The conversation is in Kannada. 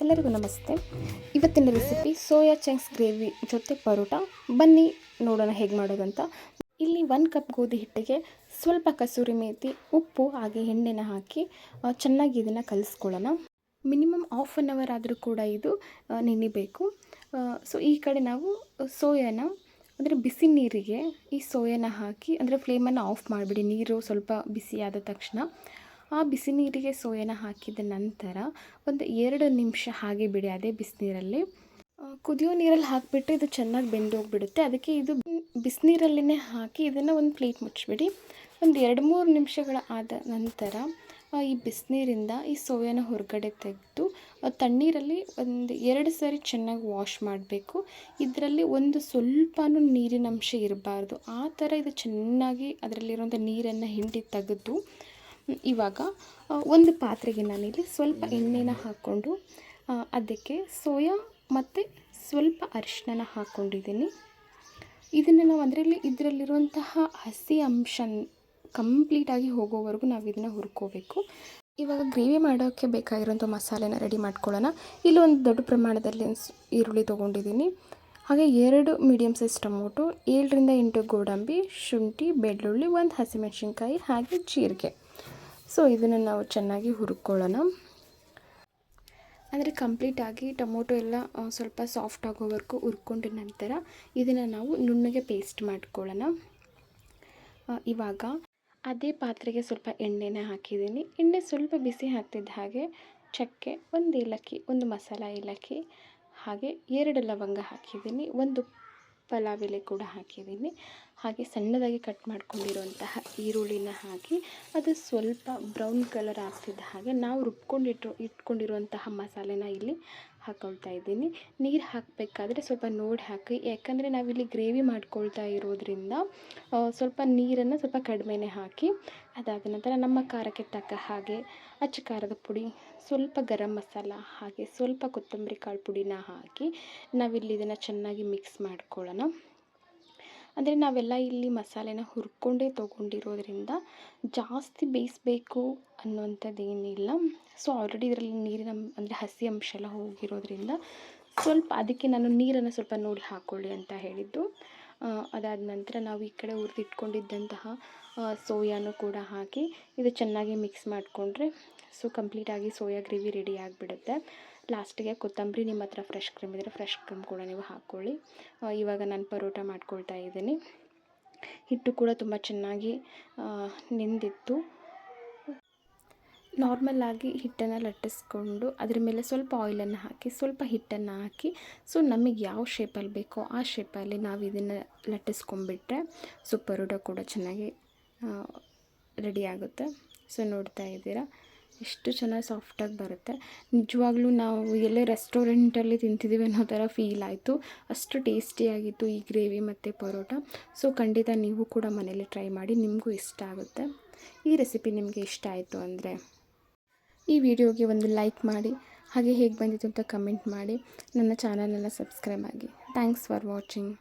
ಎಲ್ಲರಿಗೂ ನಮಸ್ತೆ. ಇವತ್ತಿನ ರೆಸಿಪಿ ಸೋಯಾ ಚಂಕ್ಸ್ ಗ್ರೇವಿ ಜೊತೆ ಪರೋಟ. ಬನ್ನಿ ನೋಡೋಣ ಹೇಗೆ ಮಾಡೋದಂತ. ಇಲ್ಲಿ 1 ಕಪ್ ಗೋಧಿ ಹಿಟ್ಟಿಗೆ ಸ್ವಲ್ಪ ಕಸೂರಿ ಮೇಥಿ, ಉಪ್ಪು ಹಾಗೆ ಎಣ್ಣೆನ ಹಾಕಿ ಚೆನ್ನಾಗಿ ಇದನ್ನು ಕಲಿಸ್ಕೊಳ್ಳೋಣ. ಮಿನಿಮಮ್ ಹಾಫ್ ಆನ್ ಅವರ್ ಆದರೂ ಕೂಡ ಇದು ನೆನಿಬೇಕು. ಸೊ ಈ ಕಡೆ ನಾವು ಸೋಯಾನ ಅಂದರೆ ಬಿಸಿ ನೀರಿಗೆ ಈ ಸೋಯಾನ ಹಾಕಿ, ಅಂದರೆ ಫ್ಲೇಮನ್ನು ಆಫ್ ಮಾಡಿಬಿಡಿ. ನೀರು ಸ್ವಲ್ಪ ಬಿಸಿಯಾದ ತಕ್ಷಣ ಆ ಬಿಸಿ ನೀರಿಗೆ ಸೋಯಾನ ಹಾಕಿದ ನಂತರ ಒಂದು 2 ನಿಮಿಷ ಹಾಗೆ ಬಿಡಿ. ಅದೇ ಬಿಸಿನೀರಲ್ಲಿ ಕುದಿಯೋ ನೀರಲ್ಲಿ ಹಾಕಿಬಿಟ್ಟು ಇದು ಚೆನ್ನಾಗಿ ಬೆಂದೋಗಿಬಿಡುತ್ತೆ. ಅದಕ್ಕೆ ಇದು ಬಿಸಿನೀರಲ್ಲೇ ಹಾಕಿ ಇದನ್ನು ಒಂದು ಪ್ಲೇಟ್ ಮುಚ್ಚಿಬಿಡಿ. ಒಂದು 2-3 ನಿಮಿಷಗಳ ಆದ ನಂತರ ಈ ಬಿಸಿನೀರಿಂದ ಈ ಸೋಯಾನ ಹೊರಗಡೆ ತೆಗೆದು ತಣ್ಣೀರಲ್ಲಿ ಒಂದು 2 ಸಾರಿ ಚೆನ್ನಾಗಿ ವಾಶ್ ಮಾಡಬೇಕು. ಇದರಲ್ಲಿ ಒಂದು ಸ್ವಲ್ಪನೂ ನೀರಿನ ಅಂಶ ಇರಬಾರ್ದು. ಆ ಥರ ಇದು ಚೆನ್ನಾಗಿ ಅದರಲ್ಲಿರುವಂಥ ನೀರನ್ನು ಹಿಂಡಿ ತೆಗೆದು ಇವಾಗ ಒಂದು ಪಾತ್ರೆಗೆ ನಾನಿಲ್ಲಿ ಸ್ವಲ್ಪ ಎಣ್ಣೆನ ಹಾಕ್ಕೊಂಡು ಅದಕ್ಕೆ ಸೋಯಾ ಮತ್ತು ಸ್ವಲ್ಪ ಅರಿಶಿನ ಹಾಕ್ಕೊಂಡಿದ್ದೀನಿ. ಇದನ್ನು ನಾವು ಇದರಲ್ಲಿರುವಂತಹ ಹಸಿ ಅಂಶ ಕಂಪ್ಲೀಟಾಗಿ ಹೋಗೋವರೆಗೂ ನಾವು ಇದನ್ನು ಹುರ್ಕೋಬೇಕು. ಇವಾಗ ಗ್ರೇವಿ ಮಾಡೋಕ್ಕೆ ಬೇಕಾಗಿರೋಂಥ ಮಸಾಲೆನ ರೆಡಿ ಮಾಡ್ಕೊಳ್ಳೋಣ. ಇಲ್ಲೊಂದು ದೊಡ್ಡ ಪ್ರಮಾಣದಲ್ಲಿ ಈರುಳ್ಳಿ ತೊಗೊಂಡಿದ್ದೀನಿ. ಹಾಗೆ 2 ಮೀಡಿಯಮ್ ಸೈಜ್ ಟೊಮೊಟೊ, 7ರಿಂದ 8 ಗೋಡಂಬಿ, ಶುಂಠಿ, ಬೆಳ್ಳುಳ್ಳಿ, 1 ಹಸಿಮೆಣಸಿನ್ಕಾಯಿ ಹಾಗೆ ಜೀರಿಗೆ. ಸೊ ಇದನ್ನು ನಾವು ಚೆನ್ನಾಗಿ ಹುರ್ಕೊಳ್ಳೋಣ. ಅಂದರೆ ಕಂಪ್ಲೀಟಾಗಿ ಟೊಮೊಟೊ ಎಲ್ಲ ಸ್ವಲ್ಪ ಸಾಫ್ಟ್ ಆಗೋವರೆಗೂ ಹುರ್ಕೊಂಡ ನಂತರ ಇದನ್ನು ನಾವು ನುಣ್ಣಗೆ ಪೇಸ್ಟ್ ಮಾಡ್ಕೊಳ್ಳೋಣ. ಇವಾಗ ಅದೇ ಪಾತ್ರೆಗೆ ಸ್ವಲ್ಪ ಎಣ್ಣೆನ ಹಾಕಿದ್ದೀನಿ. ಎಣ್ಣೆ ಸ್ವಲ್ಪ ಬಿಸಿ ಆಗ್ತಿದ್ದ ಹಾಗೆ ಚಕ್ಕೆ, 1 ಏಲಕ್ಕಿ, 1 ಮಸಾಲ ಏಲಕ್ಕಿ ಹಾಗೆ 2 ಲವಂಗ ಹಾಕಿದ್ದೀನಿ. 1 ಪಲಾವ್ ಎಲೆ ಕೂಡ ಹಾಕಿದ್ದೀನಿ. ಹಾಗೆ ಸಣ್ಣದಾಗಿ ಕಟ್ ಮಾಡ್ಕೊಂಡಿರುವಂತಹ ಈರುಳ್ಳಿನ ಹಾಕಿ ಅದು ಸ್ವಲ್ಪ ಬ್ರೌನ್ ಕಲರ್ ಆಗ್ತಿದ್ದ ಹಾಗೆ ನಾವು ಇಟ್ಕೊಂಡಿರುವಂತಹ ಮಸಾಲೆನ ಇಲ್ಲಿ ಹಾಕ್ಕೊಳ್ತಾ ಇದ್ದೀನಿ. ನೀರು ಹಾಕಬೇಕಾದ್ರೆ ಸ್ವಲ್ಪ ನೋಡಿ ಹಾಕಿ, ಯಾಕಂದರೆ ನಾವಿಲ್ಲಿ ಗ್ರೇವಿ ಮಾಡ್ಕೊಳ್ತಾ ಇರೋದ್ರಿಂದ ಸ್ವಲ್ಪ ನೀರನ್ನು ಸ್ವಲ್ಪ ಕಡಿಮೆನೇ ಹಾಕಿ. ಅದಾದ ನಂತರ ನಮ್ಮ ಖಾರಕ್ಕೆ ತಕ್ಕ ಹಾಗೆ ಅಚ್ಚ ಖಾರದ ಪುಡಿ, ಸ್ವಲ್ಪ ಗರಂ ಮಸಾಲ ಹಾಗೆ ಸ್ವಲ್ಪ ಕೊತ್ತಂಬರಿ ಕಾಳು ಪುಡಿನ ಹಾಕಿ ನಾವಿಲ್ಲಿ ಇದನ್ನು ಚೆನ್ನಾಗಿ ಮಿಕ್ಸ್ ಮಾಡ್ಕೊಳ್ಳೋಣ. ಅಂದರೆ ನಾವೆಲ್ಲ ಇಲ್ಲಿ ಮಸಾಲೆನ ಹುರ್ಕೊಂಡೇ ತೊಗೊಂಡಿರೋದ್ರಿಂದ ಜಾಸ್ತಿ ಬೇಯಿಸಬೇಕು ಅನ್ನೋವಂಥದ್ದು ಏನಿಲ್ಲ. ಸೊ ಆಲ್ರೆಡಿ ಇದರಲ್ಲಿ ನೀರಿನ ಅಂದರೆ ಹಸಿ ಅಂಶ ಎಲ್ಲ ಹೋಗಿರೋದ್ರಿಂದ ಸ್ವಲ್ಪ ಅದಕ್ಕೆ ನಾನು ನೀರನ್ನು ಸ್ವಲ್ಪ ನೋಡಿ ಹಾಕ್ಕೊಳ್ಳಿ ಅಂತ ಹೇಳಿದ್ದು. ಅದಾದ ನಂತರ ನಾವು ಈ ಕಡೆ ಹುರಿದಿಟ್ಕೊಂಡಿದ್ದಂತಹ ಸೋಯಾನು ಕೂಡ ಹಾಕಿ ಇದು ಚೆನ್ನಾಗಿ ಮಿಕ್ಸ್ ಮಾಡಿಕೊಂಡ್ರೆ ಸೊ ಕಂಪ್ಲೀಟಾಗಿ ಸೋಯಾ ಗ್ರೇವಿ ರೆಡಿ ಆಗಿಬಿಡುತ್ತೆ. ಲಾಸ್ಟಿಗೆ ಕೊತ್ತಂಬರಿ, ನಿಮ್ಮ ಹತ್ರ ಫ್ರೆಶ್ ಕ್ರೀಮ್ ಇದ್ದರೆ ಫ್ರೆಶ್ ಕ್ರೀಮ್ ಕೂಡ ನೀವು ಹಾಕ್ಕೊಳ್ಳಿ. ಇವಾಗ ನಾನು ಪರೋಟ ಮಾಡ್ಕೊಳ್ತಾ ಇದ್ದೀನಿ. ಹಿಟ್ಟು ಕೂಡ ತುಂಬ ಚೆನ್ನಾಗಿ ನೆಂದಿತ್ತು. ನಾರ್ಮಲಾಗಿ ಹಿಟ್ಟನ್ನು ಲಟ್ಟಿಸ್ಕೊಂಡು ಅದ್ರ ಮೇಲೆ ಸ್ವಲ್ಪ ಆಯಿಲನ್ನು ಹಾಕಿ ಸ್ವಲ್ಪ ಹಿಟ್ಟನ್ನು ಹಾಕಿ ಸೊ ನಮಗೆ ಯಾವ ಶೇಪಲ್ಲಿ ಬೇಕೋ ಆ ಶೇಪಲ್ಲಿ ನಾವು ಇದನ್ನು ಲಟ್ಟಿಸ್ಕೊಂಡ್ಬಿಟ್ರೆ ಸೊ ಪರೋಟ ಕೂಡ ಚೆನ್ನಾಗಿ ರೆಡಿ ಆಗುತ್ತೆ. ಸೊ ನೋಡ್ತಾ ಇದ್ದೀರಾ ಎಷ್ಟು ಚೆನ್ನಾಗಿ ಸಾಫ್ಟಾಗಿ ಬರುತ್ತೆ. ನಿಜವಾಗ್ಲೂ ನಾವು ಎಲ್ಲೇ ರೆಸ್ಟೋರೆಂಟಲ್ಲಿ ತಿಂತಿದ್ದೀವಿ ಅನ್ನೋ ಥರ ಫೀಲ್ ಆಯಿತು. ಅಷ್ಟು ಟೇಸ್ಟಿಯಾಗಿತ್ತು ಈ ಗ್ರೇವಿ ಮತ್ತು ಪರೋಟ. ಸೊ ಖಂಡಿತ ನೀವು ಕೂಡ ಮನೇಲಿ ಟ್ರೈ ಮಾಡಿ, ನಿಮಗೂ ಇಷ್ಟ ಆಗುತ್ತೆ. ಈ ರೆಸಿಪಿ ನಿಮಗೆ ಇಷ್ಟ ಆಯಿತು ಅಂದರೆ ಈ ವಿಡಿಯೋಗೆ ಒಂದು ಲೈಕ್ ಮಾಡಿ, ಹಾಗೆ ಹೇಗೆ ಬಂದಿತ್ತು ಅಂತ ಕಮೆಂಟ್ ಮಾಡಿ, ನನ್ನ ಚಾನಲನ್ನು ಸಬ್ಸ್ಕ್ರೈಬ್ ಆಗಿ. Thanks for watching.